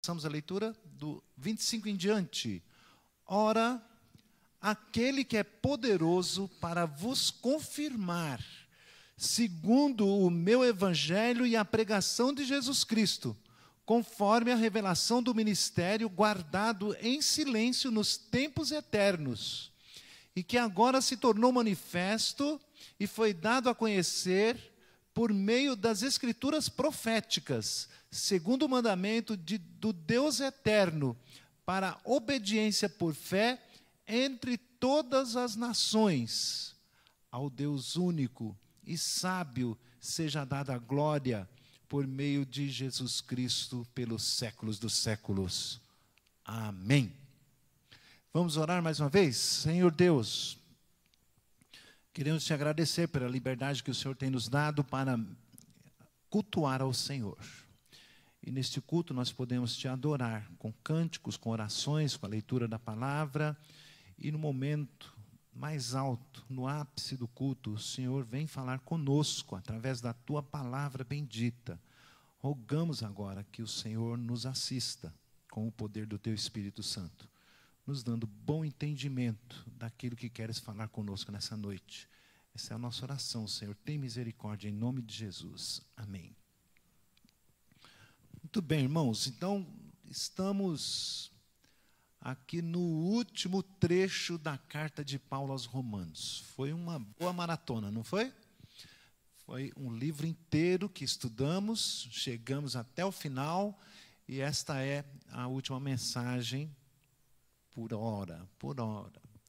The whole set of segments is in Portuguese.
Começamos a leitura do 25 em diante. Ora, aquele que é poderoso para vos confirmar, segundo o meu evangelho e a pregação de Jesus Cristo, conforme a revelação do ministério guardado em silêncio nos tempos eternos, e que agora se tornou manifesto e foi dado a conhecer por meio das escrituras proféticas, segundo o mandamento do Deus eterno, para a obediência por fé entre todas as nações. Ao Deus único e sábio seja dada a glória por meio de Jesus Cristo pelos séculos dos séculos. Amém. Vamos orar mais uma vez? Senhor Deus, queremos te agradecer pela liberdade que o Senhor tem nos dado para cultuar ao Senhor. E neste culto nós podemos te adorar com cânticos, com orações, com a leitura da palavra. E no momento mais alto, no ápice do culto, o Senhor vem falar conosco através da tua palavra bendita. Rogamos agora que o Senhor nos assista com o poder do teu Espírito Santo, nos dando bom entendimento daquilo que queres falar conosco nessa noite. Essa é a nossa oração, Senhor. Tem misericórdia em nome de Jesus. Amém. Muito bem, irmãos. Então, estamos aqui no último trecho da carta de Paulo aos Romanos. Foi uma boa maratona, não foi? Foi um livro inteiro que estudamos, chegamos até o final, e esta é a última mensagem por hora.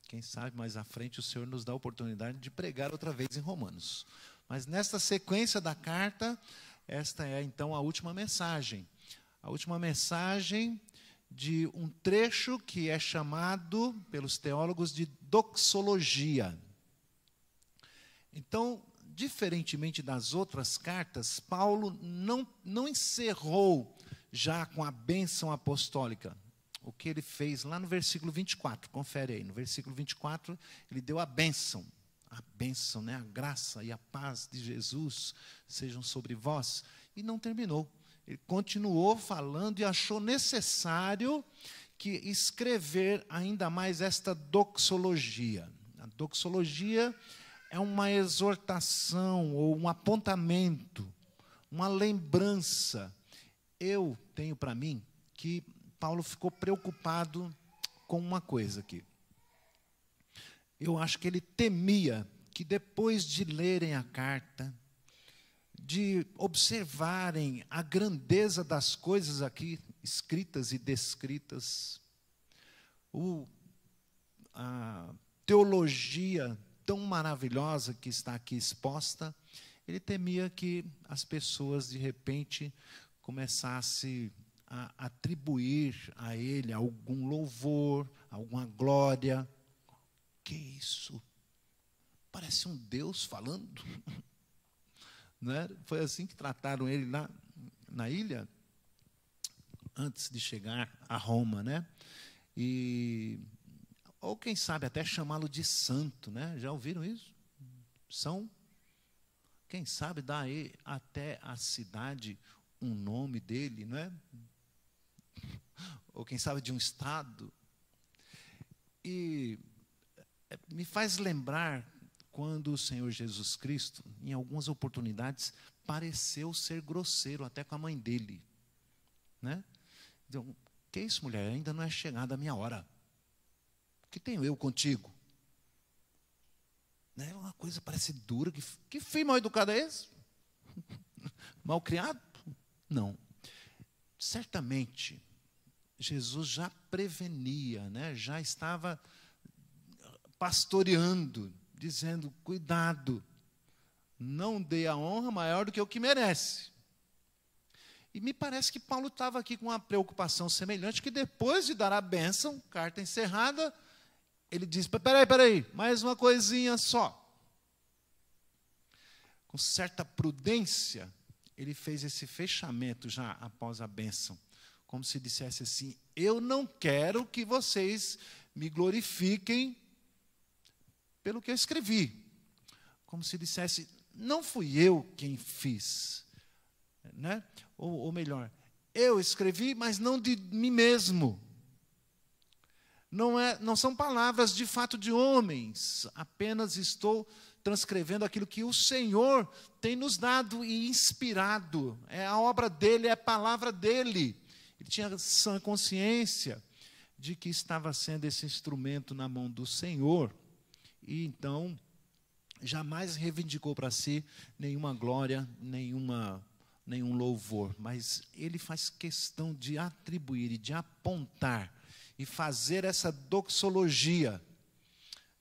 Quem sabe mais à frente o Senhor nos dá a oportunidade de pregar outra vez em Romanos. Mas nesta sequência da carta, esta é então a última mensagem. A última mensagem de um trecho que é chamado pelos teólogos de doxologia. Então, diferentemente das outras cartas, Paulo não encerrou já com a bênção apostólica. O que ele fez lá no versículo 24, confere aí, no versículo 24, ele deu a bênção, né, a graça e a paz de Jesus sejam sobre vós, e não terminou. Ele continuou falando e achou necessário que escrever ainda mais esta doxologia. A doxologia é uma exortação ou um apontamento, uma lembrança. Eu tenho para mim que Paulo ficou preocupado com uma coisa aqui. Eu acho que ele temia que depois de lerem a carta, de observarem a grandeza das coisas aqui escritas e descritas, a teologia tão maravilhosa que está aqui exposta, ele temia que as pessoas, de repente, começassem a atribuir a ele algum louvor, alguma glória. Que isso? Parece um Deus falando. Né? Foi assim que trataram ele lá na ilha, antes de chegar a Roma, né? Ou quem sabe até chamá-lo de santo, né? Já ouviram isso? Quem sabe dá aí até a cidade um nome dele, não é? Ou quem sabe de um estado. E me faz lembrar quando o Senhor Jesus Cristo, em algumas oportunidades, pareceu ser grosseiro até com a mãe dele. Né? Então, que isso, mulher? Ainda não é chegada a minha hora. O que tenho eu contigo? Né? Uma coisa parece dura. Que filho mal educado é esse? Mal criado? Não. Certamente, Jesus já prevenia, né? Já estava pastoreando, dizendo, cuidado, não dê a honra maior do que o que merece. E me parece que Paulo estava aqui com uma preocupação semelhante, que depois de dar a bênção, carta encerrada, ele diz, peraí, mais uma coisinha só. Com certa prudência, ele fez esse fechamento já após a bênção, como se dissesse assim, eu não quero que vocês me glorifiquem pelo que eu escrevi. Como se dissesse, não fui eu quem fiz. Né? Ou melhor, Eu escrevi, mas não de mim mesmo. Não são palavras de fato de homens, apenas estou transcrevendo aquilo que o Senhor tem nos dado e inspirado. É a obra dele, é a palavra dele. Ele tinha sã consciência de que estava sendo esse instrumento na mão do Senhor, e então jamais reivindicou para si nenhuma glória, nenhum louvor, mas ele faz questão de atribuir e de apontar e fazer essa doxologia.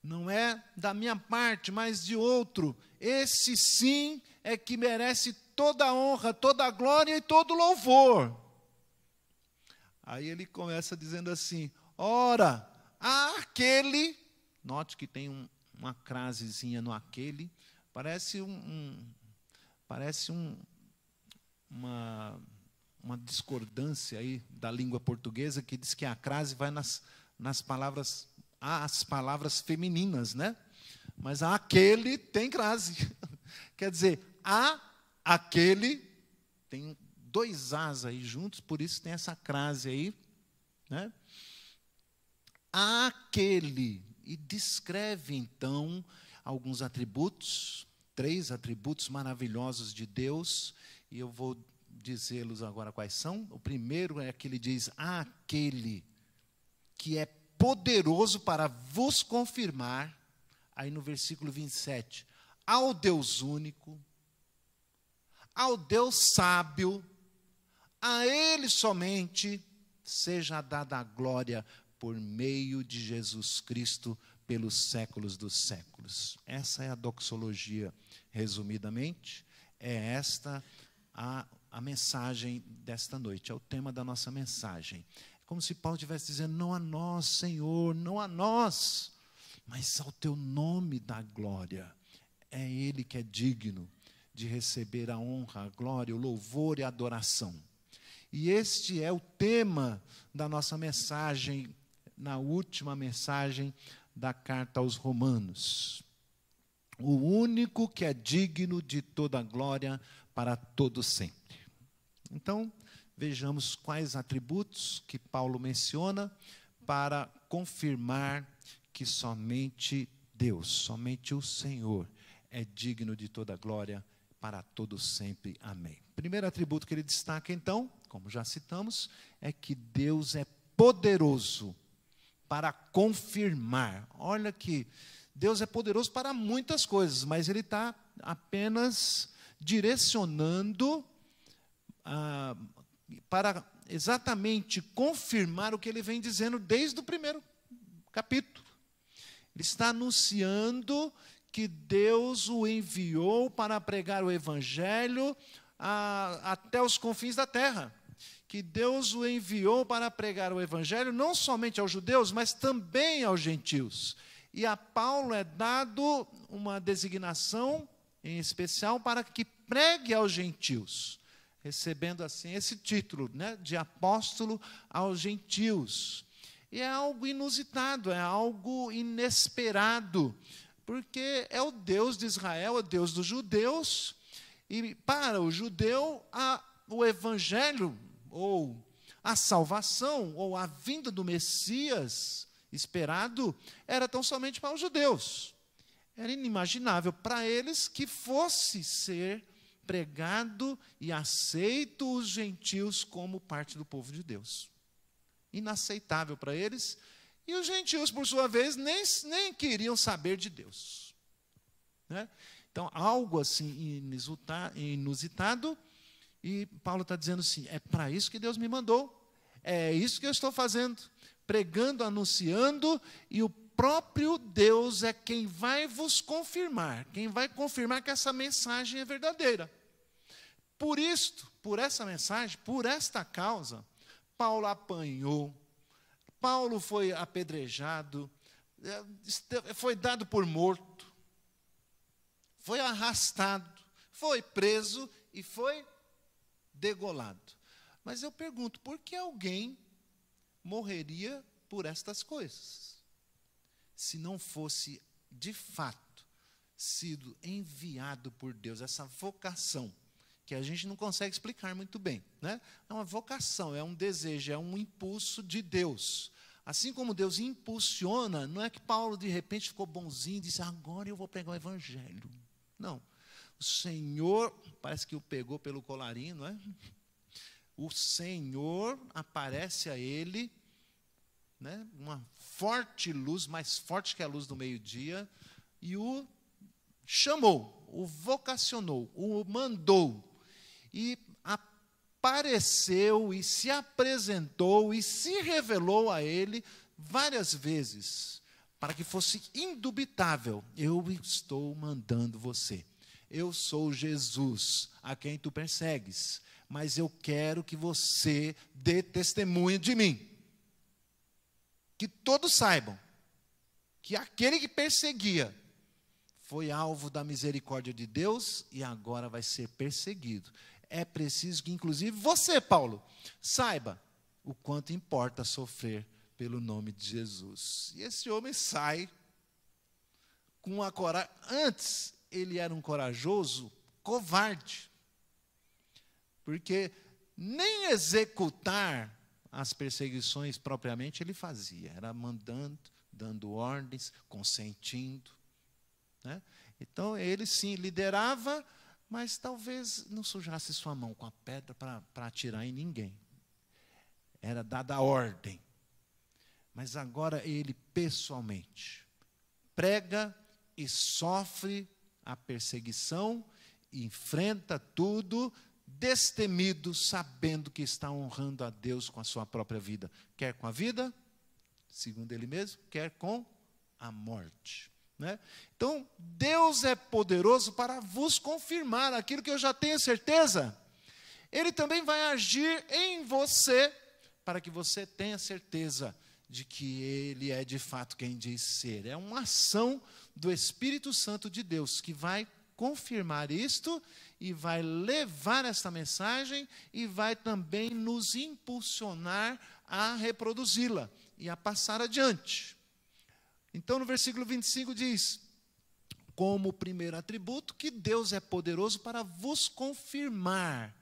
Não é da minha parte, mas de outro. Esse sim é que merece toda a honra, toda a glória e todo o louvor. Aí ele começa dizendo assim: ora, aquele, note que tem uma crasezinha no aquele, parece uma discordância aí da língua portuguesa, que diz que a crase vai nas palavras, as palavras femininas, né? Mas aquele tem crase. Quer dizer, aquele tem dois As aí juntos, por isso tem essa crase aí, né? Aquele, e descreve então alguns atributos, 3 atributos maravilhosos de Deus, e eu vou dizê-los agora quais são. O primeiro é que ele diz: aquele que é poderoso para vos confirmar, aí no versículo 27, ao Deus único, ao Deus sábio, a Ele somente seja dada a glória por meio de Jesus Cristo pelos séculos dos séculos. Essa é a doxologia, resumidamente. É esta a mensagem desta noite, é o tema da nossa mensagem. É como se Paulo estivesse dizendo: não a nós, Senhor, não a nós, mas ao teu nome dá glória. É Ele que é digno de receber a honra, a glória, o louvor e a adoração. E este é o tema da nossa mensagem, na última mensagem da carta aos Romanos. O único que é digno de toda a glória para todo sempre. Então, vejamos quais atributos que Paulo menciona para confirmar que somente Deus, somente o Senhor é digno de toda a glória para todo sempre. Amém. Primeiro atributo que ele destaca, então, como já citamos, é que Deus é poderoso para confirmar. Olha que Deus é poderoso para muitas coisas, mas Ele está apenas direcionando para exatamente confirmar o que Ele vem dizendo desde o primeiro capítulo. Ele está anunciando que Deus o enviou para pregar o Evangelho até os confins da terra. Que Deus o enviou para pregar o Evangelho não somente aos judeus, mas também aos gentios. E a Paulo é dado uma designação em especial para que pregue aos gentios, recebendo assim esse título, né, de apóstolo aos gentios. E é algo inusitado, é algo inesperado, porque é o Deus de Israel, é o Deus dos judeus, e para o judeu o Evangelho, ou a salvação, ou a vinda do Messias esperado, era tão somente para os judeus. Era inimaginável para eles que fosse ser pregado e aceito os gentios como parte do povo de Deus. Inaceitável para eles, e os gentios, por sua vez, nem queriam saber de Deus, né? Então, algo assim inusitado. E Paulo está dizendo assim: é para isso que Deus me mandou, é isso que eu estou fazendo, pregando, anunciando, e o próprio Deus é quem vai vos confirmar, quem vai confirmar que essa mensagem é verdadeira. Por isto, por essa mensagem, por esta causa, Paulo apanhou, Paulo foi apedrejado, foi dado por morto, foi arrastado, foi preso e foi degolado. Mas eu pergunto, por que alguém morreria por estas coisas? Se não fosse, de fato, sido enviado por Deus, essa vocação que a gente não consegue explicar muito bem, né? É uma vocação, é um desejo, é um impulso de Deus. Assim como Deus impulsiona, não é que Paulo de repente ficou bonzinho e disse, agora eu vou pregar o evangelho. Não. O Senhor, parece que o pegou pelo colarinho, não é? O Senhor aparece a ele, né? Uma forte luz, mais forte que a luz do meio-dia, e o chamou, o vocacionou, o mandou, e apareceu e se apresentou e se revelou a ele várias vezes, para que fosse indubitável, eu estou mandando você, eu sou Jesus, a quem tu persegues, mas eu quero que você dê testemunho de mim, que todos saibam, que aquele que perseguia, foi alvo da misericórdia de Deus e agora vai ser perseguido. É preciso que, inclusive, você, Paulo, saiba o quanto importa sofrer pelo nome de Jesus. E esse homem sai com a coragem. Antes, ele era um corajoso covarde, porque nem executar as perseguições propriamente ele fazia, era mandando, dando ordens, consentindo. Né? Então, ele sim liderava, mas talvez não sujasse sua mão com a pedra para atirar em ninguém. Era dada a ordem. Mas agora ele pessoalmente prega e sofre a perseguição, enfrenta tudo, destemido, sabendo que está honrando a Deus com a sua própria vida. Quer com a vida, segundo ele mesmo, quer com a morte. Né? Então, Deus é poderoso para vos confirmar aquilo que eu já tenho certeza. Ele também vai agir em você, para que você tenha certeza de que Ele é de fato quem diz ser. É uma ação do Espírito Santo de Deus, que vai confirmar isto, e vai levar esta mensagem, e vai também nos impulsionar a reproduzi-la, e a passar adiante. Então, no versículo 25 diz, como primeiro atributo, que Deus é poderoso para vos confirmar.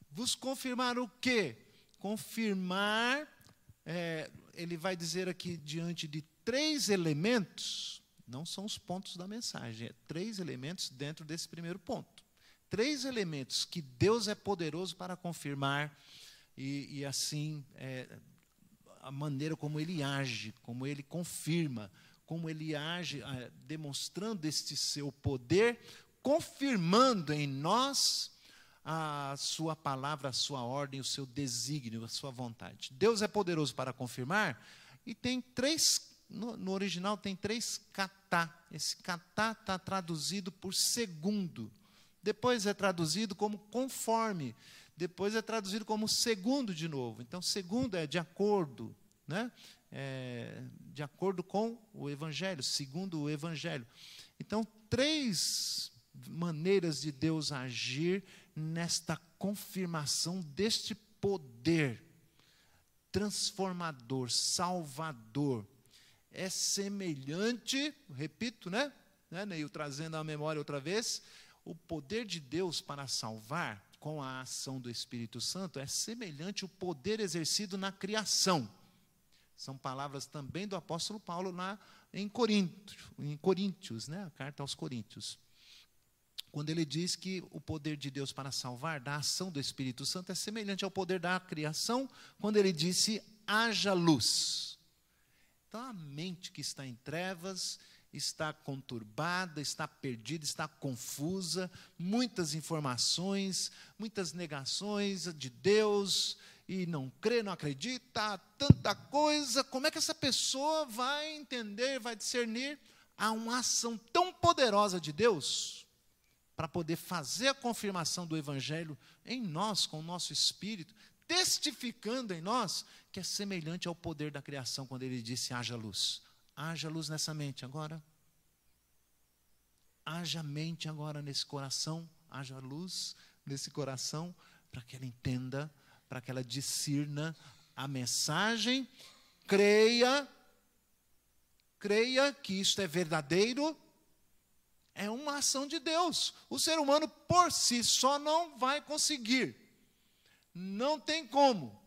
Vos confirmar o quê? Confirmar, ele vai dizer aqui diante de 3 elementos, não são os pontos da mensagem, 3 elementos dentro desse primeiro ponto. 3 elementos que Deus é poderoso para confirmar, e assim, a maneira como Ele age, como Ele confirma, como Ele age, demonstrando este seu poder, confirmando em nós a sua palavra, a sua ordem, o seu desígnio, a sua vontade. Deus é poderoso para confirmar, e tem 3, no original tem 3 katá. Esse katá está traduzido por segundo, depois é traduzido como conforme, depois é traduzido como segundo de novo. Então, segundo é de acordo, né? De acordo com o Evangelho, segundo o Evangelho. Então, 3 maneiras de Deus agir nesta confirmação deste poder transformador, salvador. É semelhante, repito, né, Neil, trazendo a memória outra vez, o poder de Deus para salvar, com a ação do Espírito Santo, é semelhante ao poder exercido na criação. São palavras também do apóstolo Paulo lá em Coríntios, né? A carta aos Coríntios. Quando ele diz que o poder de Deus para salvar, da ação do Espírito Santo, é semelhante ao poder da criação, quando ele disse, haja luz. Então, a mente que está em trevas, está conturbada, está perdida, está confusa, muitas informações, muitas negações de Deus, e não crê, não acredita, tanta coisa. Como é que essa pessoa vai entender, vai discernir? Há uma ação tão poderosa de Deus para poder fazer a confirmação do Evangelho em nós, com o nosso espírito, testificando em nós, que é semelhante ao poder da criação, quando ele disse, haja luz. Haja luz nessa mente agora. Haja mente agora nesse coração, haja luz nesse coração, para que ela entenda, para que ela discirna a mensagem, creia que isto é verdadeiro, É uma ação de Deus. O ser humano por si só não vai conseguir. Não tem como.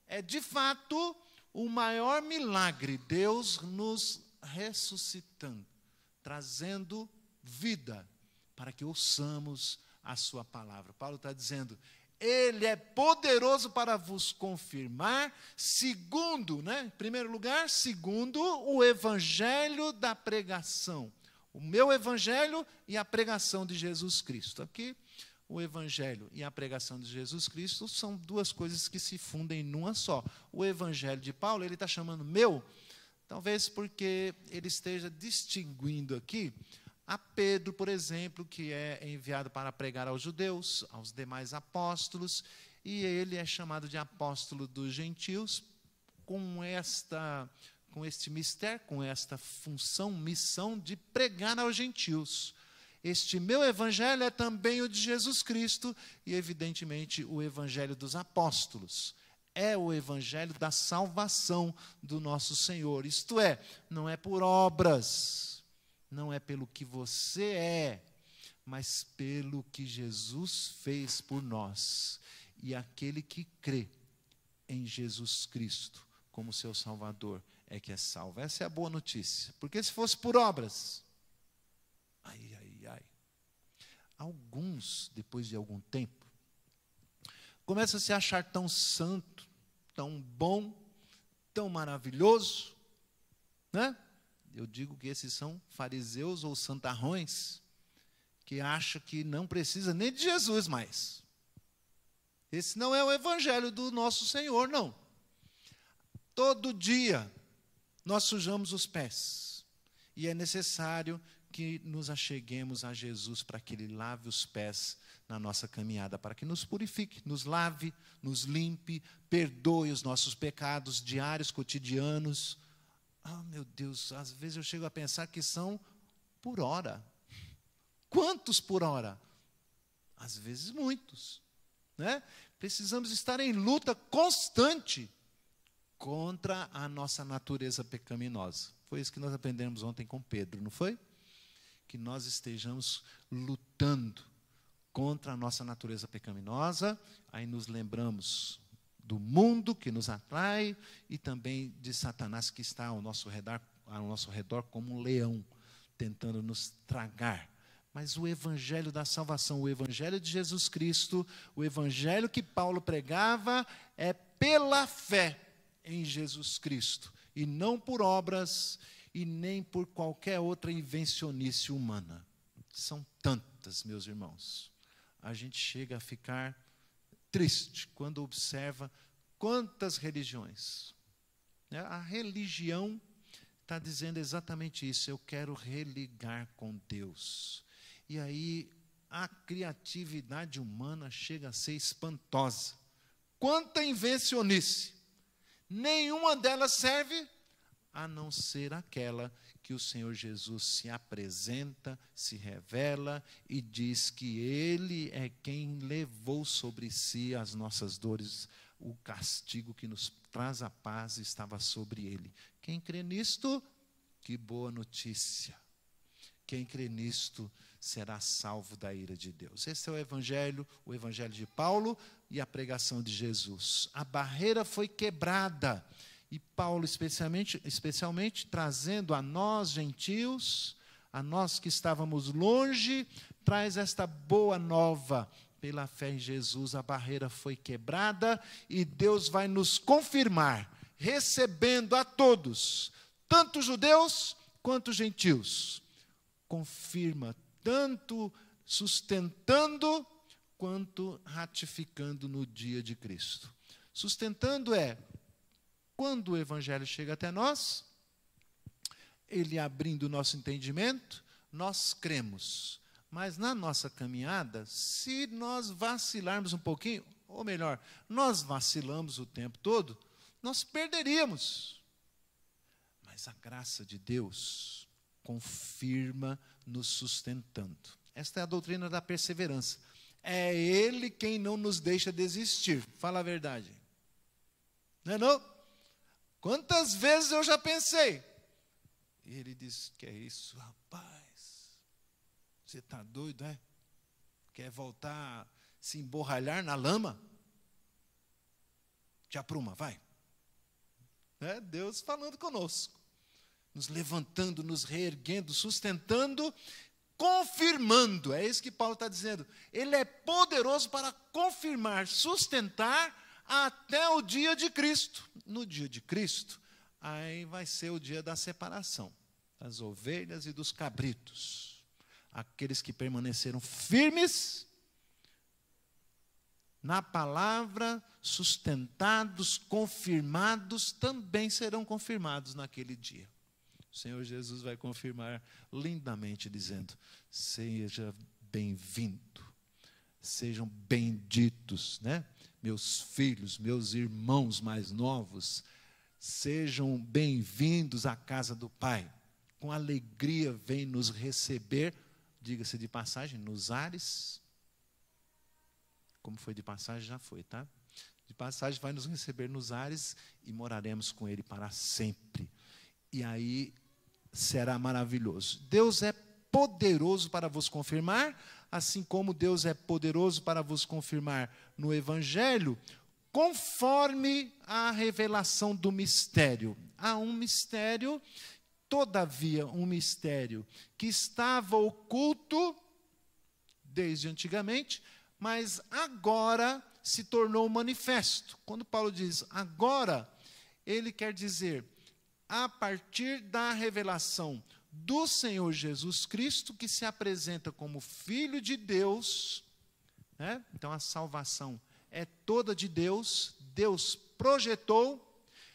É de fato o maior milagre, Deus nos ressuscitando, trazendo vida para que ouçamos a sua palavra. Paulo está dizendo, Ele é poderoso para vos confirmar, segundo, em primeiro lugar, segundo o evangelho da pregação. O meu evangelho e a pregação de Jesus Cristo. Aqui, o evangelho e a pregação de Jesus Cristo são duas coisas que se fundem numa só. O evangelho de Paulo, ele está chamando meu, talvez porque ele esteja distinguindo aqui a Pedro, por exemplo, que é enviado para pregar aos judeus, aos demais apóstolos, e ele é chamado de apóstolo dos gentios com este mistério, com esta função, missão de pregar aos gentios. Este meu evangelho é também o de Jesus Cristo e, evidentemente, o evangelho dos apóstolos. É o evangelho da salvação do nosso Senhor. Isto é, não é por obras, não é pelo que você é, mas pelo que Jesus fez por nós. E aquele que crê em Jesus Cristo como seu Salvador é que é salvo. Essa é a boa notícia. Porque se fosse por obras, alguns, depois de algum tempo, começam a se achar tão santo, tão bom, tão maravilhoso, Eu digo que esses são fariseus ou santarrões, que acham que não precisa nem de Jesus mais. Esse não é o evangelho do nosso Senhor, não. Todo dia nós sujamos os pés, e é necessário que nos acheguemos a Jesus para que Ele lave os pés na nossa caminhada, para que nos purifique, nos lave, nos limpe, perdoe os nossos pecados diários, cotidianos. Meu Deus, às vezes eu chego a pensar que são por hora. Quantos por hora? Às vezes muitos. Precisamos estar em luta constante contra a nossa natureza pecaminosa. Foi isso que nós aprendemos ontem com Pedro, não foi? Que nós estejamos lutando contra a nossa natureza pecaminosa, aí nos lembramos do mundo que nos atrai e também de Satanás que está ao nosso redor como um leão, tentando nos tragar. Mas o evangelho da salvação, o evangelho de Jesus Cristo, o evangelho que Paulo pregava é pela fé em Jesus Cristo, e não por obras e nem por qualquer outra invencionice humana. São tantas, meus irmãos. A gente chega a ficar triste quando observa quantas religiões. A religião está dizendo exatamente isso, eu quero religar com Deus. E aí a criatividade humana chega a ser espantosa. Quanta invencionice! Nenhuma delas serve a não ser aquela que o Senhor Jesus se apresenta, se revela e diz que Ele é quem levou sobre si as nossas dores, o castigo que nos traz a paz estava sobre Ele. Quem crê nisto, que boa notícia. Quem crê nisto será salvo da ira de Deus. Esse é o evangelho de Paulo e a pregação de Jesus. A barreira foi quebrada. E Paulo, especialmente trazendo a nós, gentios, a nós que estávamos longe, traz esta boa nova. Pela fé em Jesus, a barreira foi quebrada e Deus vai nos confirmar, recebendo a todos, tanto judeus quanto gentios. Confirma, tanto sustentando quanto ratificando no dia de Cristo. Sustentando quando o evangelho chega até nós, ele abrindo o nosso entendimento, nós cremos. Mas na nossa caminhada, se nós vacilarmos um pouquinho, ou melhor, nós vacilamos o tempo todo, nós perderíamos. Mas a graça de Deus confirma nos sustentando. Esta é a doutrina da perseverança. É Ele quem não nos deixa desistir. Fala a verdade. Não é não? Quantas vezes eu já pensei? E Ele diz, que é isso, rapaz? Você está doido, é? Quer voltar a se emborralhar na lama? Te apruma, vai. É Deus falando conosco, nos levantando, nos reerguendo, sustentando, confirmando. É isso que Paulo está dizendo. Ele é poderoso para confirmar, sustentar até o dia de Cristo. No dia de Cristo, aí vai ser o dia da separação das ovelhas e dos cabritos. Aqueles que permaneceram firmes na palavra, sustentados, confirmados, também serão confirmados naquele dia. O Senhor Jesus vai confirmar lindamente, dizendo: seja bem-vindo, sejam benditos, né? Meus filhos, meus irmãos mais novos, sejam bem-vindos à casa do Pai. Com alegria vem nos receber, diga-se de passagem, nos ares. Como foi de passagem, já foi, tá? De passagem vai nos receber nos ares e moraremos com Ele para sempre. E aí será maravilhoso. Deus é poderoso para vos confirmar, assim como Deus é poderoso para vos confirmar no Evangelho, conforme a revelação do mistério. Há um mistério, todavia um mistério, que estava oculto desde antigamente, mas agora se tornou manifesto. Quando Paulo diz agora, ele quer dizer a partir da revelação do Senhor Jesus Cristo, que se apresenta como Filho de Deus, né? Então a salvação é toda de Deus. Deus projetou,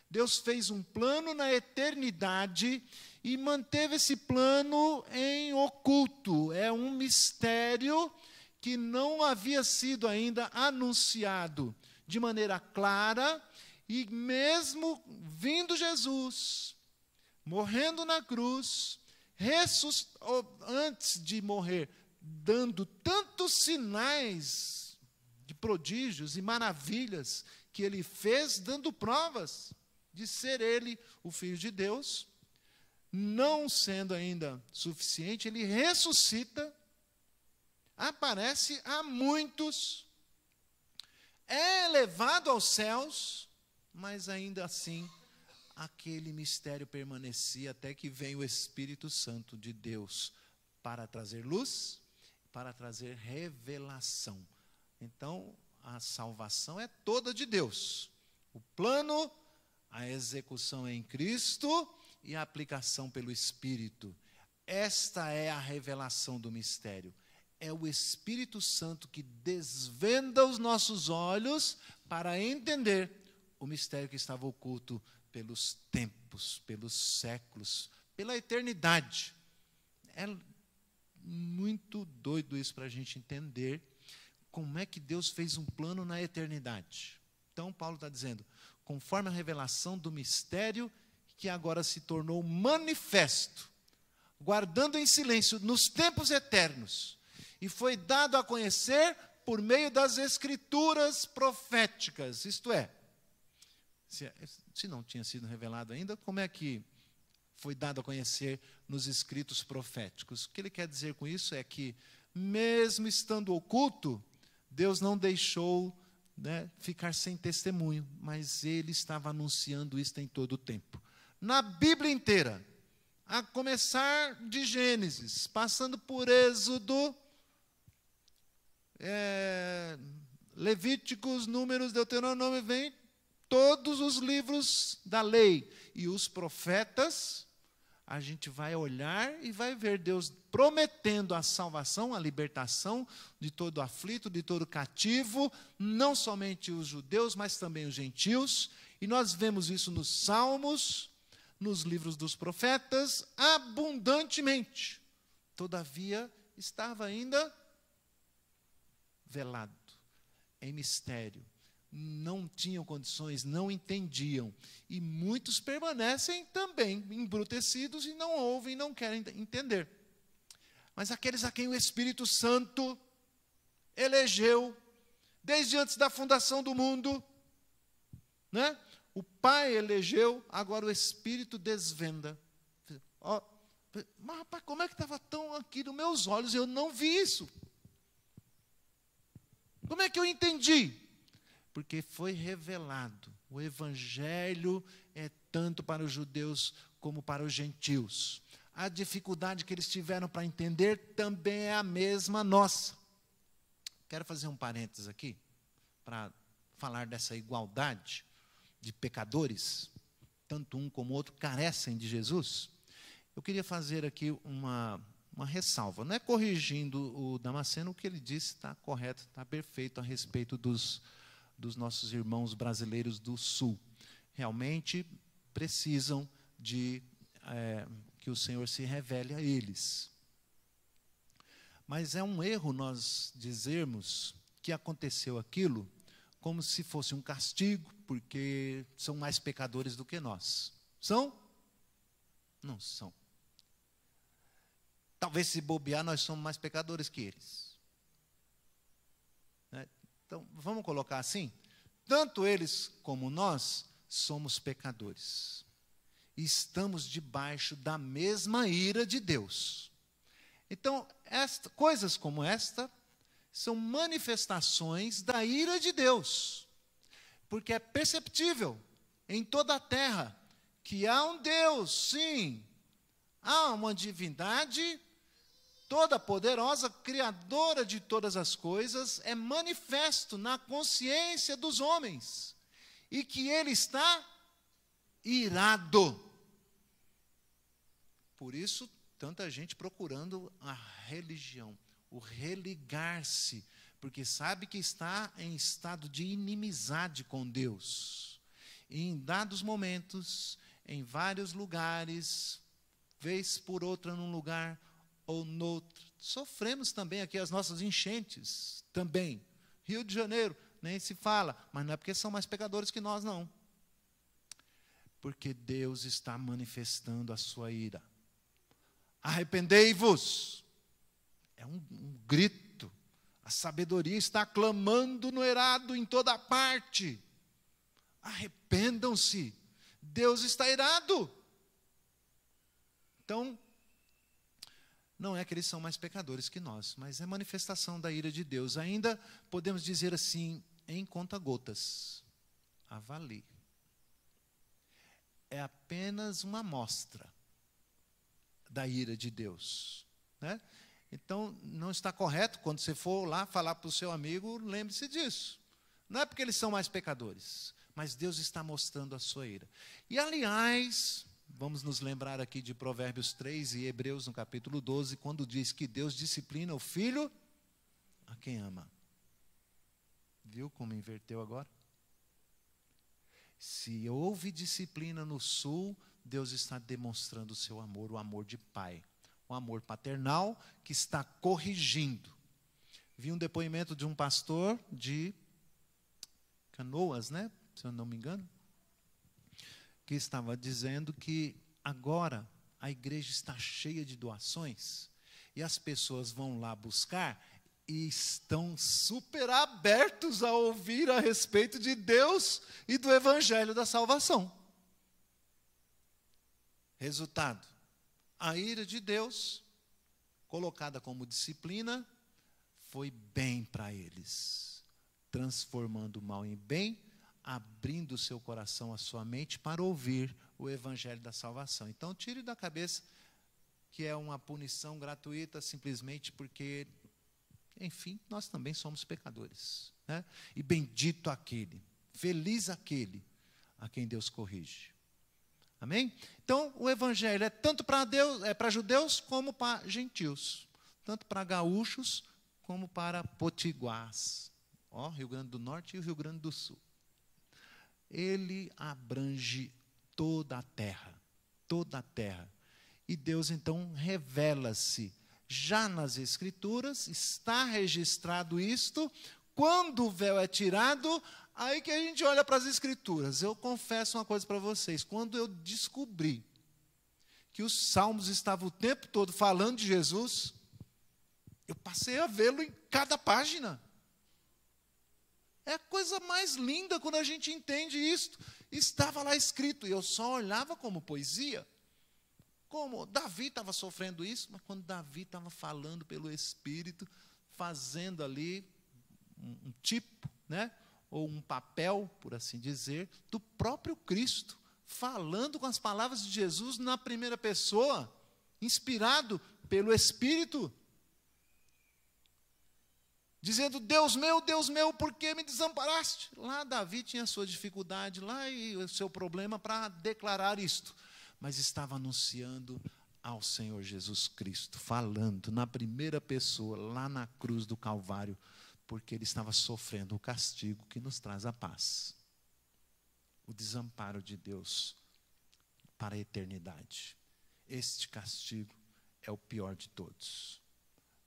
Deus fez um plano na eternidade e manteve esse plano em oculto. É um mistério que não havia sido ainda anunciado de maneira clara, e mesmo vindo Jesus, morrendo na cruz, antes de morrer, dando tantos sinais de prodígios e maravilhas que ele fez, dando provas de ser ele o Filho de Deus, não sendo ainda suficiente, ele ressuscita, aparece a muitos, é elevado aos céus, mas ainda assim aquele mistério permanecia até que vem o Espírito Santo de Deus para trazer luz, para trazer revelação. Então, a salvação é toda de Deus. O plano, a execução é em Cristo e a aplicação pelo Espírito. Esta é a revelação do mistério. É o Espírito Santo que desvenda os nossos olhos para entender o mistério que estava oculto pelos tempos, pelos séculos, pela eternidade. É muito doido isso para a gente entender como é que Deus fez um plano na eternidade. Então, Paulo está dizendo, conforme a revelação do mistério que agora se tornou manifesto, guardando em silêncio nos tempos eternos, e foi dado a conhecer por meio das escrituras proféticas, isto é, se não tinha sido revelado ainda, como é que foi dado a conhecer nos escritos proféticos? O que ele quer dizer com isso é que, mesmo estando oculto, Deus não deixou, né, ficar sem testemunho, mas ele estava anunciando isso em todo o tempo. Na Bíblia inteira, a começar de Gênesis, passando por Êxodo, Levíticos, Números, Deuteronômio, vem todos os livros da lei e os profetas, a gente vai olhar e vai ver Deus prometendo a salvação, a libertação de todo aflito, de todo cativo, não somente os judeus, mas também os gentios, e nós vemos isso nos Salmos, nos livros dos profetas, abundantemente. Todavia, estava ainda velado, em mistério. Não tinham condições, não entendiam. E muitos permanecem também embrutecidos e não ouvem, não querem entender. Mas aqueles a quem o Espírito Santo elegeu, desde antes da fundação do mundo, né? O Pai elegeu, agora o Espírito desvenda. Ó, Mas, rapaz, como é que estava tão aqui nos meus olhos? Eu não vi isso. Como é que eu entendi? Porque foi revelado. O evangelho é tanto para os judeus como para os gentios. A dificuldade que eles tiveram para entender também é a mesma nossa. Quero fazer um parênteses aqui, para falar dessa igualdade de pecadores, tanto um como o outro carecem de Jesus. Eu queria fazer aqui uma ressalva. Não é corrigindo o Damasceno, o que ele disse está correto, está perfeito a respeito dos nossos irmãos brasileiros do Sul. Realmente precisam de que o Senhor se revele a eles. Mas é um erro nós dizermos que aconteceu aquilo como se fosse um castigo, porque são mais pecadores do que nós. São? Não são. Talvez, se bobear, nós somos mais pecadores que eles. Então, vamos colocar assim? Tanto eles como nós somos pecadores. E estamos debaixo da mesma ira de Deus. Então, coisas como esta são manifestações da ira de Deus. Porque é perceptível em toda a terra que há um Deus, sim, há uma divindade toda poderosa, criadora de todas as coisas, é manifesto na consciência dos homens. E que ele está irado. Por isso, tanta gente procurando a religião, o religar-se, porque sabe que está em estado de inimizade com Deus. E em dados momentos, em vários lugares, vez por outra num lugar ou noutro, sofremos também aqui as nossas enchentes, também. Rio de Janeiro, nem se fala, mas não é porque são mais pecadores que nós, não. Porque Deus está manifestando a sua ira. Arrependei-vos. É um grito. A sabedoria está clamando no eirado em toda parte. Arrependam-se. Deus está irado. Então, não é que eles são mais pecadores que nós, mas é manifestação da ira de Deus. Ainda podemos dizer assim, em conta-gotas. Avalie. É apenas uma amostra da ira de Deus, né? Então, não está correto, quando você for lá falar para o seu amigo, lembre-se disso. Não é porque eles são mais pecadores, mas Deus está mostrando a sua ira. E, aliás, vamos nos lembrar aqui de Provérbios 3 e Hebreus, no capítulo 12, quando diz que Deus disciplina o filho a quem ama. Viu como inverteu agora? Se houve disciplina no sul, Deus está demonstrando o seu amor, o amor de pai. Um amor paternal que está corrigindo. Vi um depoimento de um pastor de Canoas, né? Se eu não me engano, que estava dizendo que agora a igreja está cheia de doações e as pessoas vão lá buscar e estão super abertos a ouvir a respeito de Deus e do evangelho da salvação. Resultado, a ira de Deus, colocada como disciplina, foi bem para eles, transformando o mal em bem, abrindo o seu coração, a sua mente, para ouvir o evangelho da salvação. Então, tire da cabeça que é uma punição gratuita, simplesmente porque, enfim, nós também somos pecadores, né? E bendito aquele, feliz aquele a quem Deus corrige. Amém? Então, o evangelho é tanto para judeus como para gentios, tanto para gaúchos como para potiguars. Rio Grande do Norte e o Rio Grande do Sul. Ele abrange toda a terra, toda a terra. E Deus, então, revela-se. Já nas Escrituras, está registrado isto. Quando o véu é tirado, aí que a gente olha para as Escrituras. Eu confesso uma coisa para vocês. Quando eu descobri que os Salmos estavam o tempo todo falando de Jesus, eu passei a vê-lo em cada página. É a coisa mais linda quando a gente entende isto. Estava lá escrito, e eu só olhava como poesia. Como Davi estava sofrendo isso, mas quando Davi estava falando pelo Espírito, fazendo ali um tipo, né, ou um papel, por assim dizer, do próprio Cristo, falando com as palavras de Jesus na primeira pessoa, inspirado pelo Espírito, dizendo: Deus meu, por que me desamparaste? Lá Davi tinha a sua dificuldade, lá e o seu problema para declarar isto, mas estava anunciando ao Senhor Jesus Cristo, falando na primeira pessoa, lá na cruz do Calvário, porque ele estava sofrendo o castigo que nos traz a paz, o desamparo de Deus para a eternidade. Este castigo é o pior de todos,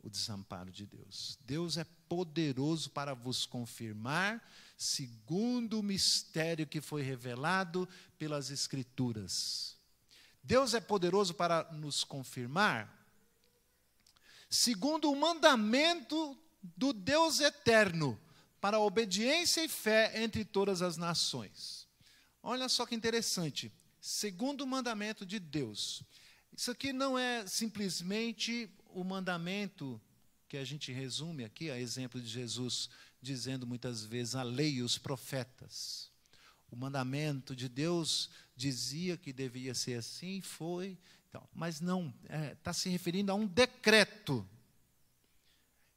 o desamparo de Deus. Deus é poderoso para vos confirmar, segundo o mistério que foi revelado pelas Escrituras. Deus é poderoso para nos confirmar, segundo o mandamento do Deus eterno, para a obediência e fé entre todas as nações. Olha só que interessante, segundo o mandamento de Deus. Isso aqui não é simplesmente o mandamento que a gente resume aqui, a exemplo de Jesus dizendo muitas vezes a lei e os profetas. O mandamento de Deus dizia que devia ser assim, foi, então, mas não, está se referindo a um decreto.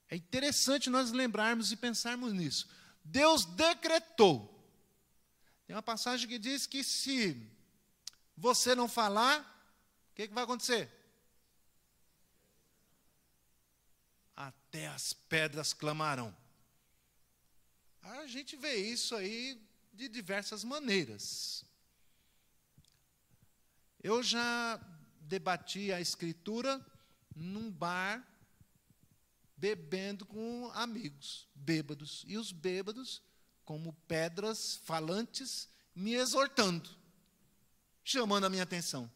É interessante nós lembrarmos e pensarmos nisso. Deus decretou. Tem uma passagem que diz que se você não falar, o que vai acontecer? Até as pedras clamarão. A gente vê isso aí de diversas maneiras. Eu já debati a Escritura num bar, bebendo com amigos, bêbados. E os bêbados, como pedras falantes, me exortando, chamando a minha atenção.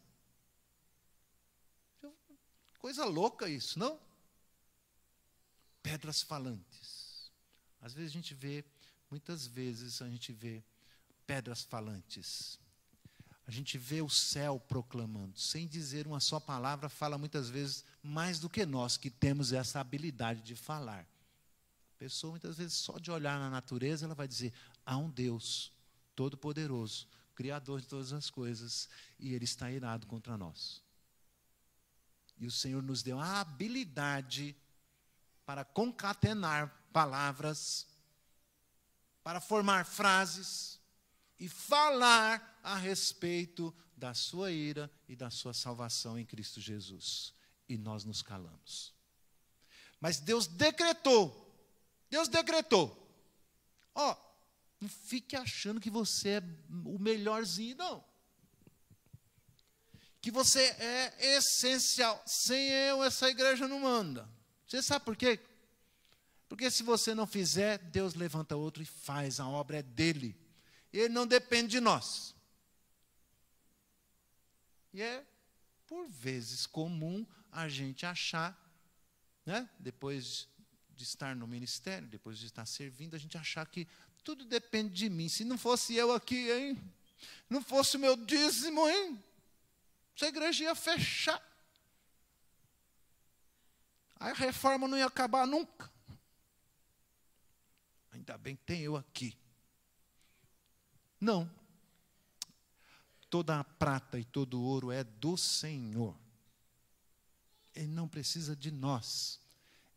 Coisa louca isso, não? Pedras falantes. Às vezes a gente vê, muitas vezes a gente vê pedras falantes. A gente vê o céu proclamando, sem dizer uma só palavra, fala muitas vezes mais do que nós, que temos essa habilidade de falar. A pessoa, muitas vezes, só de olhar na natureza, ela vai dizer: há um Deus todo-poderoso, Criador de todas as coisas, e Ele está irado contra nós. E o Senhor nos deu a habilidade para concatenar palavras, para formar frases e falar a respeito da sua ira e da sua salvação em Cristo Jesus. E nós nos calamos. Mas Deus decretou. Ó, não fique achando que você é o melhorzinho, não. Que você é essencial. Sem eu, essa igreja não anda. Você sabe por quê? Porque se você não fizer, Deus levanta outro e faz, a obra é dele. Ele não depende de nós. E é, por vezes, comum a gente achar, né, depois de estar no ministério, depois de estar servindo, a gente achar que tudo depende de mim. Se não fosse eu aqui, hein? Não fosse o meu dízimo, hein? Essa igreja ia fechar. A reforma não ia acabar nunca. Ainda bem que tem eu aqui. Não. Toda a prata e todo o ouro é do Senhor. Ele não precisa de nós.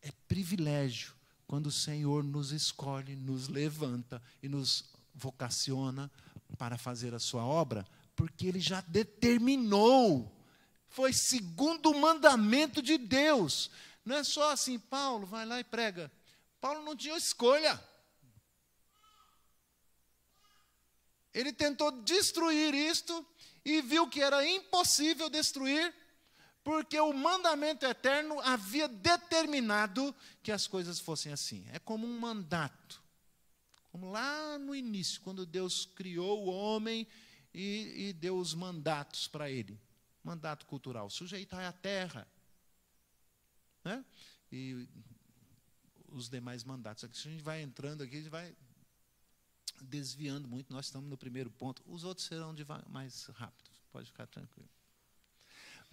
É privilégio quando o Senhor nos escolhe, nos levanta e nos vocaciona para fazer a sua obra, porque Ele já determinou. Foi segundo o mandamento de Deus. Não é só assim: Paulo, vai lá e prega. Paulo não tinha escolha. Ele tentou destruir isto e viu que era impossível destruir, porque o mandamento eterno havia determinado que as coisas fossem assim. É como um mandato. Como lá no início, quando Deus criou o homem e deu os mandatos para ele. Mandato cultural: sujeitai a terra. Né? E os demais mandatos. Aqui, se a gente vai entrando aqui, a gente vai desviando muito. Nós estamos no primeiro ponto. Os outros serão mais rápidos. Pode ficar tranquilo.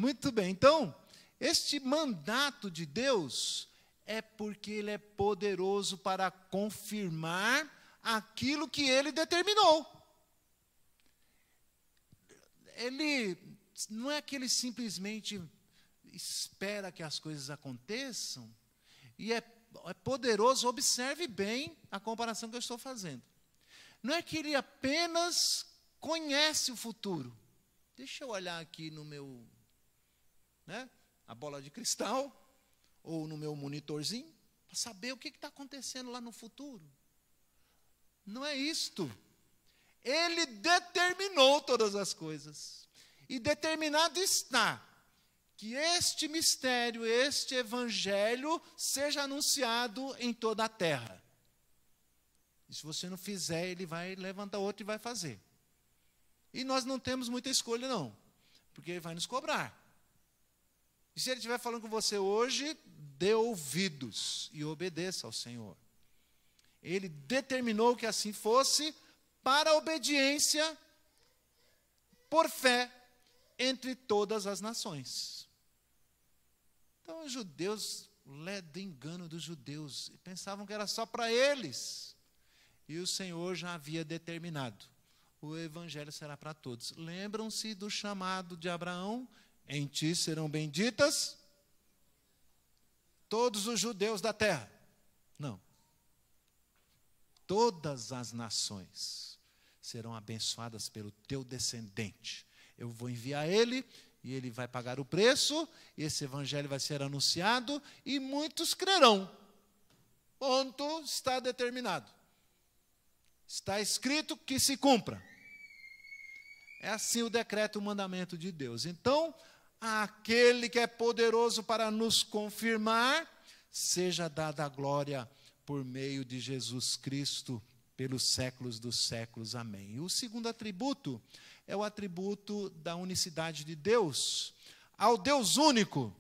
Muito bem, então, este mandato de Deus é porque Ele é poderoso para confirmar aquilo que Ele determinou. Ele não é que Ele simplesmente espera que as coisas aconteçam, e é poderoso, observe bem a comparação que eu estou fazendo. Não é que Ele apenas conhece o futuro. Deixa eu olhar aqui no meu, a bola de cristal, ou no meu monitorzinho, para saber o que está acontecendo lá no futuro. Não é isto. Ele determinou todas as coisas. E determinado está que este mistério, este evangelho, seja anunciado em toda a terra. E se você não fizer, ele vai levantar outro e vai fazer. E nós não temos muita escolha, não, porque ele vai nos cobrar. E se ele estiver falando com você hoje, dê ouvidos e obedeça ao Senhor. Ele determinou que assim fosse para a obediência por fé entre todas as nações. Então, os judeus, do engano dos judeus, pensavam que era só para eles. E o Senhor já havia determinado: o evangelho será para todos. Lembram-se do chamado de Abraão? Em ti serão benditas todos os judeus da terra. Não. Todas as nações serão abençoadas pelo teu descendente. Eu vou enviar ele, e ele vai pagar o preço, esse evangelho vai ser anunciado, e muitos crerão. Ponto, está determinado. Está escrito que se cumpra. É assim o decreto, o mandamento de Deus. Então, aquele que é poderoso para nos confirmar, seja dada a glória por meio de Jesus Cristo, pelos séculos dos séculos. Amém. E o segundo atributo é o atributo da unicidade de Deus. Ao Deus único,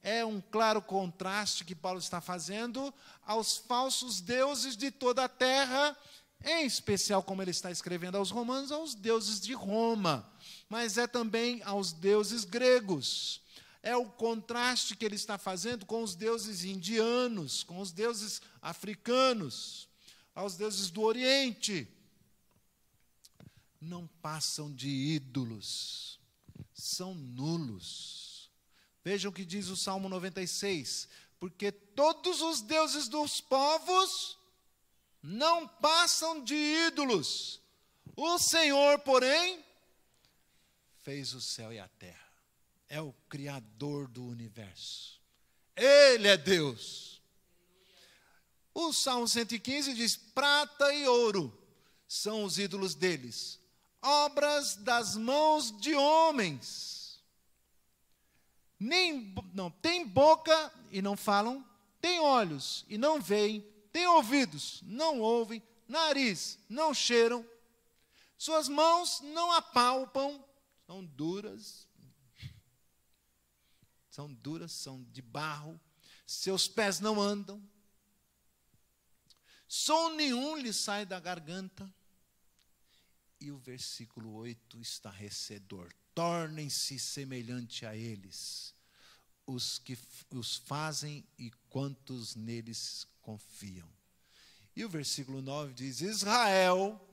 é um claro contraste que Paulo está fazendo aos falsos deuses de toda a terra, em especial, como ele está escrevendo aos romanos, aos deuses de Roma, mas é também aos deuses gregos. É o contraste que ele está fazendo com os deuses indianos, com os deuses africanos, aos deuses do Oriente. Não passam de ídolos, são nulos. Vejam o que diz o Salmo 96, porque todos os deuses dos povos não passam de ídolos. O Senhor, porém, fez o céu e a terra. É o Criador do universo. Ele é Deus. O Salmo 115 diz: prata e ouro são os ídolos deles, obras das mãos de homens. Não tem boca e não falam, tem olhos e não veem, tem ouvidos, não ouvem, nariz, não cheiram, suas mãos não apalpam, são duras, são de barro, seus pés não andam, som nenhum lhe sai da garganta. E o versículo 8, estarrecedor: tornem-se semelhante a eles, os que os fazem e quantos neles confiam. E o versículo 9 diz: Israel,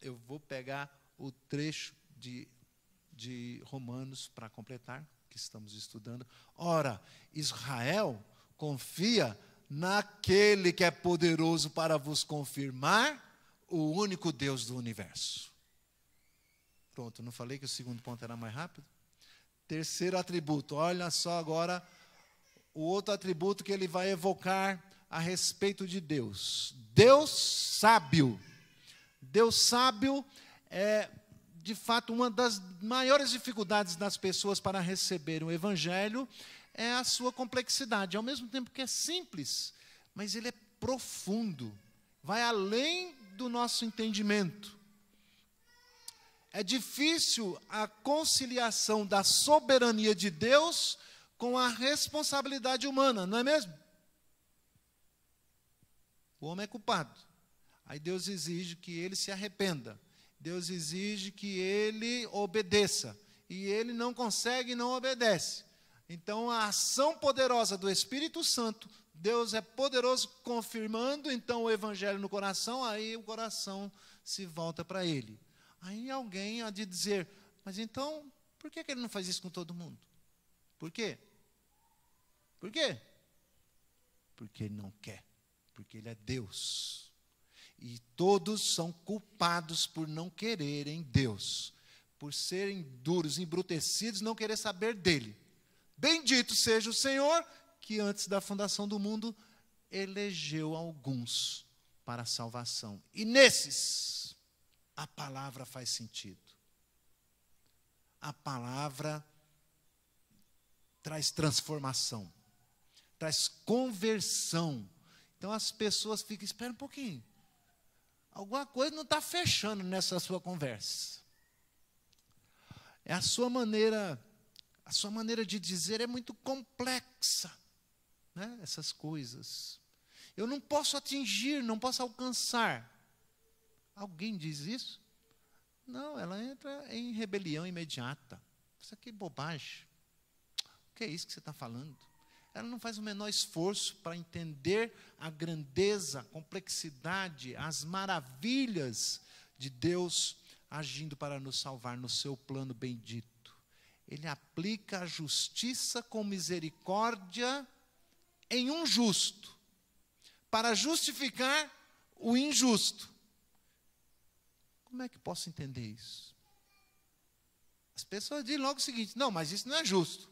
eu vou pegar o trecho de Romanos para completar, que estamos estudando. Ora, Israel confia naquele que é poderoso para vos confirmar, o único Deus do universo. Pronto, não falei que o segundo ponto era mais rápido? Terceiro atributo, olha só agora o outro atributo que ele vai evocar a respeito de Deus. Deus sábio. Deus sábio é, de fato, uma das maiores dificuldades das pessoas para receber o evangelho é a sua complexidade. Ao mesmo tempo que é simples, mas ele é profundo, vai além do nosso entendimento. É difícil a conciliação da soberania de Deus com a responsabilidade humana, não é mesmo? O homem é culpado. Aí Deus exige que ele se arrependa. Deus exige que ele obedeça. E ele não consegue e não obedece. Então, a ação poderosa do Espírito Santo, Deus é poderoso confirmando, então, o evangelho no coração, aí o coração se volta para ele. Aí alguém há de dizer, mas então, por que ele não faz isso com todo mundo? Por quê? Por quê? Porque ele não quer, porque ele é Deus. E todos são culpados por não quererem Deus, por serem duros, embrutecidos, não querer saber dele. Bendito seja o Senhor, que antes da fundação do mundo, elegeu alguns para a salvação. E nesses, a palavra faz sentido. A palavra traz transformação, traz conversão. Então as pessoas ficam, espera um pouquinho, alguma coisa não está fechando nessa sua conversa. É a sua maneira de dizer é muito complexa, né? Essas coisas. Eu não posso atingir, não posso alcançar. Alguém diz isso? Não, ela entra em rebelião imediata. Isso aqui é bobagem. O que é isso que você está falando? Ela não faz o menor esforço para entender a grandeza, a complexidade, as maravilhas de Deus agindo para nos salvar no seu plano bendito. Ele aplica a justiça com misericórdia em um justo, para justificar o injusto. Como é que posso entender isso? As pessoas dizem logo o seguinte, não, mas isso não é justo.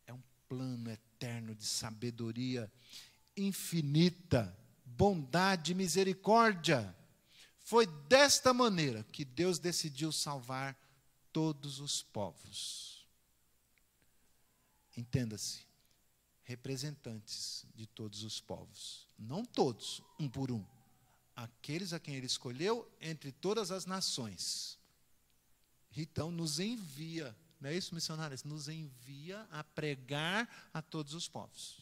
É um plano eterno de sabedoria infinita, bondade e misericórdia. Foi desta maneira que Deus decidiu salvar todos os povos. Entenda-se, representantes de todos os povos. Não todos, um por um. Aqueles a quem ele escolheu entre todas as nações. Então, nos envia, não é isso, missionários? Nos envia a pregar a todos os povos.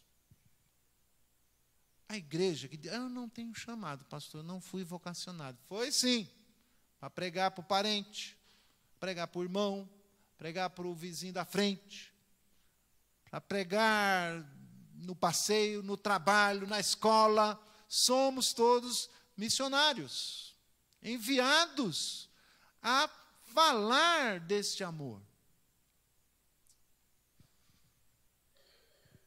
A igreja que diz, eu não tenho chamado, pastor, eu não fui vocacionado. Foi sim, para pregar para o parente, pregar para o irmão, pregar para o vizinho da frente, para pregar no passeio, no trabalho, na escola. Somos todos missionários, enviados a falar deste amor.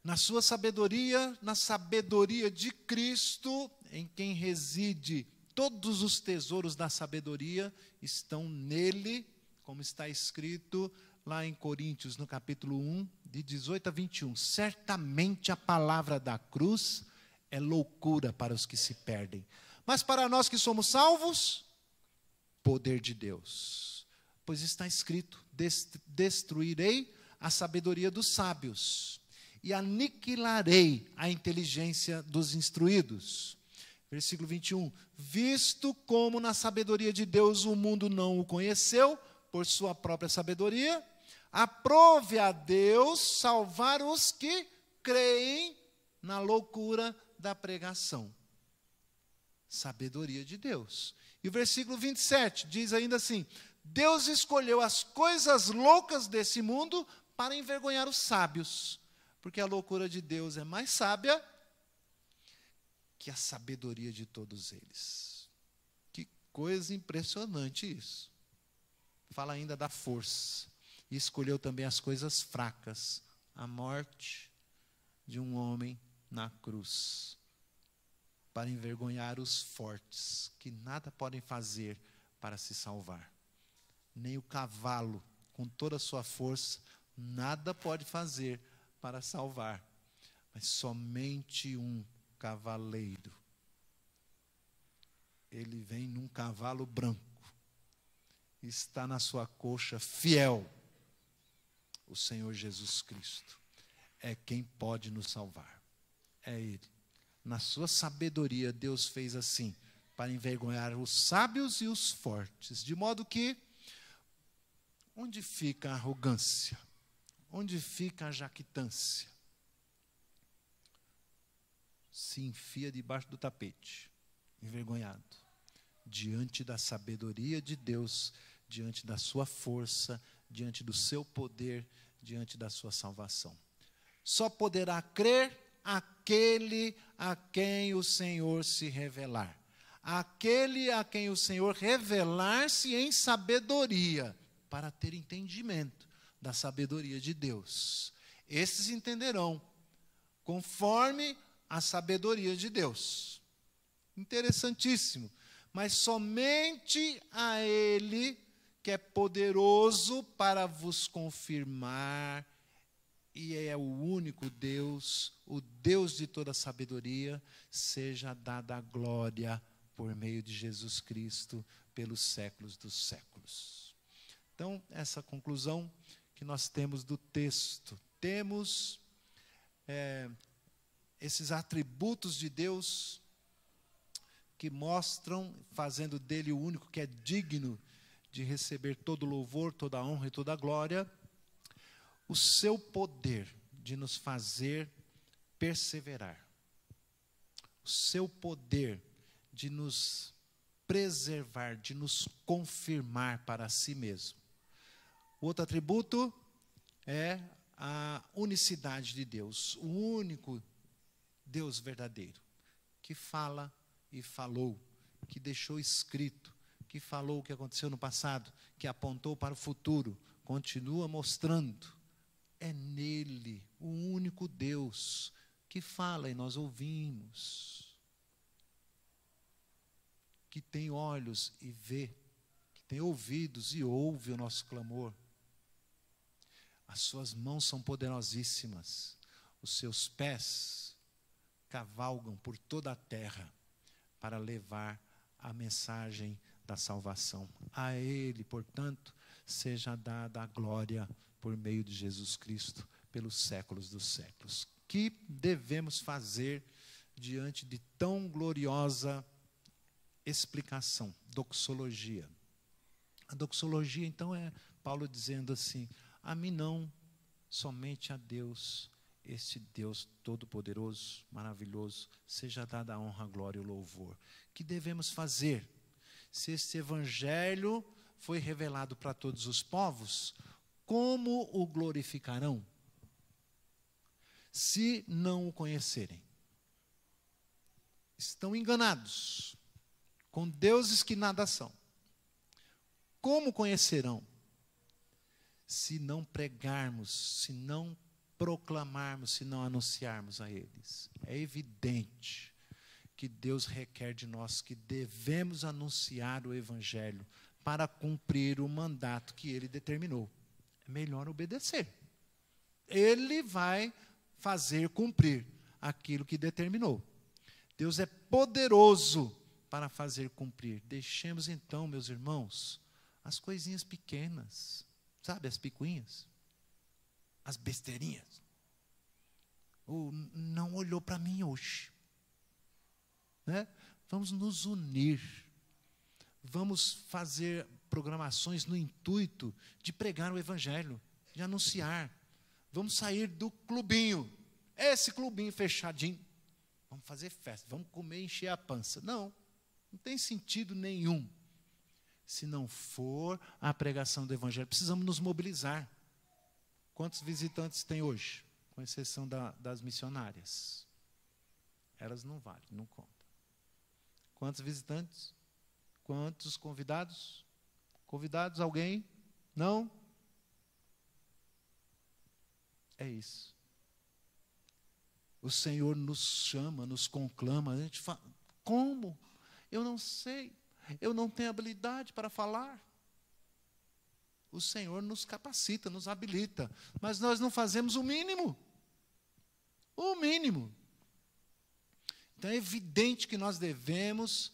Na sua sabedoria, na sabedoria de Cristo, em quem reside todos os tesouros da sabedoria, estão nele, como está escrito lá em Coríntios, no capítulo 1, de 18 a 21. Certamente a palavra da cruz é loucura para os que se perdem, mas para nós que somos salvos, poder de Deus. Pois está escrito, destruirei a sabedoria dos sábios, e aniquilarei a inteligência dos instruídos. Versículo 21. Visto como na sabedoria de Deus o mundo não o conheceu, por sua própria sabedoria, aprove a Deus salvar os que creem na loucura da pregação. Sabedoria de Deus. E o versículo 27 diz ainda assim, Deus escolheu as coisas loucas desse mundo para envergonhar os sábios, porque a loucura de Deus é mais sábia que a sabedoria de todos eles. Que coisa impressionante isso. Fala ainda da força. E escolheu também as coisas fracas, a morte de um homem na cruz, para envergonhar os fortes, que nada podem fazer para se salvar. Nem o cavalo, com toda a sua força, nada pode fazer para salvar, mas somente um cavaleiro. Ele vem num cavalo branco, está na sua coxa fiel. O Senhor Jesus Cristo é quem pode nos salvar. É Ele. Na sua sabedoria, Deus fez assim, para envergonhar os sábios e os fortes, de modo que, onde fica a arrogância? Onde fica a jactância? Se enfia debaixo do tapete. envergonhado diante da sabedoria de Deus, diante da sua força, diante do seu poder, diante da sua salvação. Só poderá crer aquele a quem o Senhor se revelar. Aquele a quem o Senhor revelar-se em sabedoria, para ter entendimento da sabedoria de Deus. Esses entenderão conforme a sabedoria de Deus. Interessantíssimo. Mas somente a Ele, que é poderoso para vos confirmar, e é o único Deus, o Deus de toda sabedoria, seja dada a glória por meio de Jesus Cristo, pelos séculos dos séculos. Então, essa conclusão que nós temos do texto. Temos esses atributos de Deus que mostram, fazendo dele o único que é digno de receber todo louvor, toda honra e toda glória, o seu poder de nos fazer perseverar, o seu poder de nos preservar, de nos confirmar para si mesmo. O outro atributo é a unicidade de Deus, o único Deus verdadeiro, que fala e falou, que deixou escrito, que falou o que aconteceu no passado, que apontou para o futuro, continua mostrando. É nele, o único Deus, que fala e nós ouvimos, que tem olhos e vê, que tem ouvidos e ouve o nosso clamor. As suas mãos são poderosíssimas, os seus pés cavalgam por toda a terra para levar a mensagem da salvação. A Ele, portanto, seja dada a glória por meio de Jesus Cristo, pelos séculos dos séculos. Que devemos fazer diante de tão gloriosa explicação, doxologia? A doxologia, então, é Paulo dizendo assim: a mim não, somente a Deus, este Deus todo-poderoso, maravilhoso, seja dada a honra, a glória e o louvor. Que devemos fazer? Se este evangelho foi revelado para todos os povos, como o glorificarão, se não o conhecerem? Estão enganados com deuses que nada são. Como conhecerão? Se não pregarmos, se não proclamarmos, se não anunciarmos a eles. É evidente que Deus requer de nós que devemos anunciar o evangelho para cumprir o mandato que Ele determinou. É melhor obedecer. Ele vai fazer cumprir aquilo que determinou. Deus é poderoso para fazer cumprir. Deixemos então, meus irmãos, as coisinhas pequenas, sabe, as picuinhas, as besteirinhas. Não olhou para mim hoje, né? Vamos nos unir, vamos fazer programações no intuito de pregar o evangelho, de anunciar. Vamos sair do clubinho, esse clubinho fechadinho. Vamos fazer festa, vamos comer e encher a pança. Não tem sentido nenhum. Se não for a pregação do evangelho, precisamos nos mobilizar. Quantos visitantes tem hoje? Com exceção das missionárias. Elas não valem, não contam. Quantos visitantes? Quantos convidados? Convidados, alguém? Não? É isso. O Senhor nos chama, nos conclama. A gente fala: como? Eu não sei. Eu não tenho habilidade para falar. O Senhor nos capacita, nos habilita. Mas nós não fazemos o mínimo. O mínimo. Então é evidente que nós devemos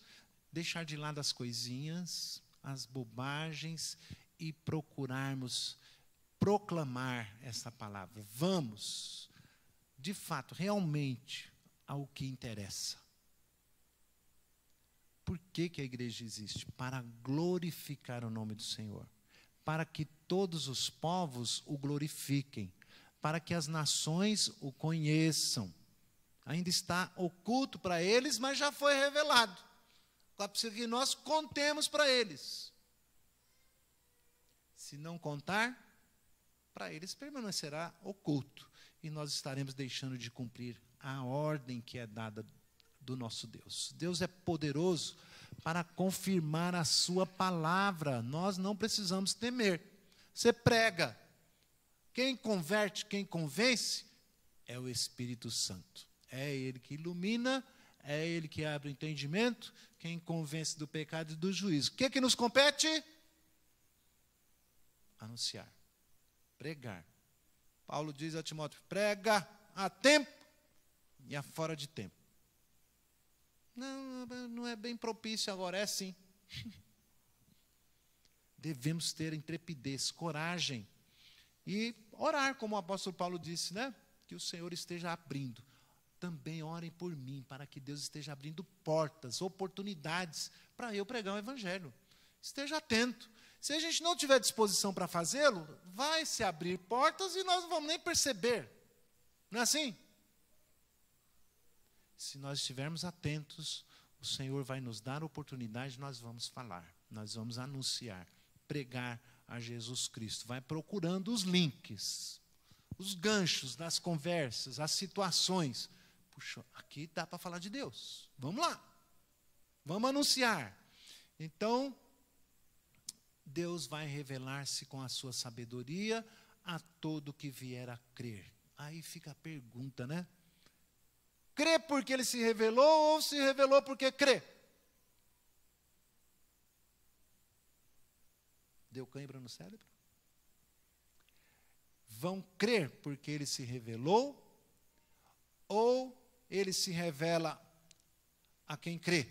deixar de lado as coisinhas, as bobagens e procurarmos proclamar essa palavra. Vamos, de fato, realmente, ao que interessa. Por que a igreja existe? Para glorificar o nome do Senhor. Para que todos os povos o glorifiquem. Para que as nações o conheçam. Ainda está oculto para eles, mas já foi revelado. precisa que nós contemos para eles. Se não contar, para eles permanecerá oculto. E nós estaremos deixando de cumprir a ordem que é dada do nosso Deus. Deus é poderoso para confirmar a sua palavra. Nós não precisamos temer. Você prega. Quem converte, quem convence, é o Espírito Santo. É Ele que ilumina, é Ele que abre o entendimento, quem convence do pecado e do juízo. O que é que nos compete? Anunciar, pregar. Paulo diz a Timóteo, prega a tempo e a fora de tempo. Não é bem propício agora, é sim. Devemos ter intrepidez, coragem e orar, como o apóstolo Paulo disse, né? Que o Senhor esteja abrindo. Também orem por mim, para que Deus esteja abrindo portas, oportunidades para eu pregar o evangelho. Esteja atento. Se a gente não tiver disposição para fazê-lo, vai se abrir portas e nós não vamos nem perceber. Não é assim? Se nós estivermos atentos, o Senhor vai nos dar oportunidade, nós vamos falar, nós vamos anunciar, pregar a Jesus Cristo. Vai procurando os links, os ganchos das conversas, as situações. Puxa, aqui dá para falar de Deus. Vamos lá. Vamos anunciar. Então, Deus vai revelar-se com a sua sabedoria a todo que vier a crer. Aí fica a pergunta, né? Crê porque Ele se revelou ou se revelou porque crê? Deu cãibra no cérebro? Vão crer porque Ele se revelou ou Ele se revela a quem crê?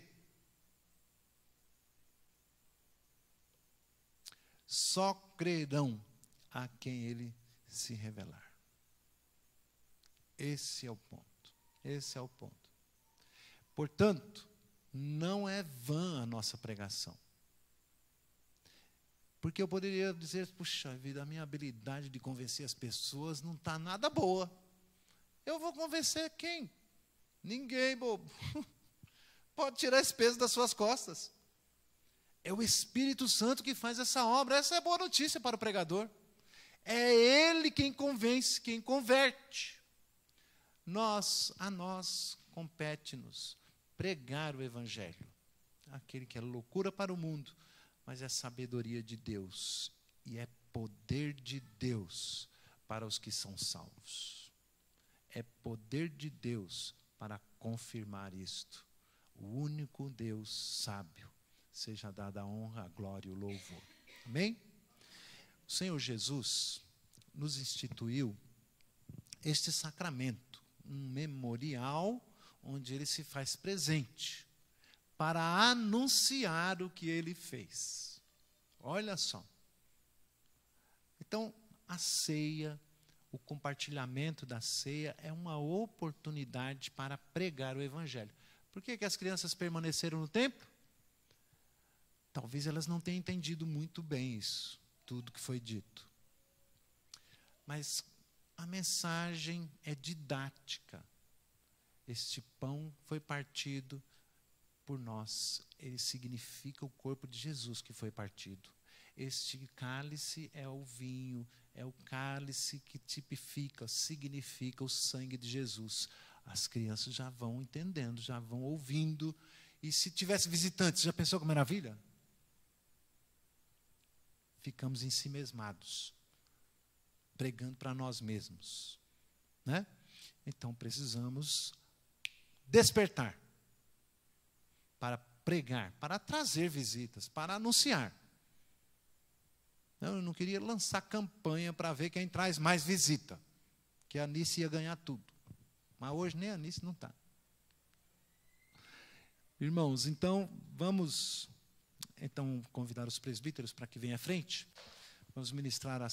Só crerão a quem Ele se revelar. Esse é o ponto. Esse é o ponto. Portanto, não é vã a nossa pregação. Porque eu poderia dizer, puxa vida, a minha habilidade de convencer as pessoas não está nada boa. Eu vou convencer quem? Ninguém, bobo. Pode tirar esse peso das suas costas. É o Espírito Santo que faz essa obra. Essa é a boa notícia para o pregador. É Ele quem convence, quem converte. A nós compete-nos pregar o Evangelho. Aquele que é loucura para o mundo, mas é sabedoria de Deus. E é poder de Deus para os que são salvos. É poder de Deus para confirmar isto. O único Deus sábio. Seja dada a honra, a glória e o louvor. Amém? O Senhor Jesus nos instituiu este sacramento, um memorial onde Ele se faz presente para anunciar o que Ele fez. Olha só. Então, a ceia, o compartilhamento da ceia é uma oportunidade para pregar o Evangelho. Por que as crianças permaneceram no templo? Talvez elas não tenham entendido muito bem isso, tudo que foi dito. Mas a mensagem é didática. Este pão foi partido por nós. Ele significa o corpo de Jesus que foi partido. Este cálice é o vinho, é o cálice que tipifica, significa o sangue de Jesus. As crianças já vão entendendo, já vão ouvindo. E se tivesse visitantes, já pensou que maravilha? Ficamos ensimesmados, pregando para nós mesmos, né? Então precisamos despertar para pregar, para trazer visitas, para anunciar. Eu não queria lançar campanha para ver quem traz mais visita, que a Anice ia ganhar tudo. Mas hoje nem a Anice não está. Irmãos, então vamos convidar os presbíteros para que venham à frente. Vamos ministrar a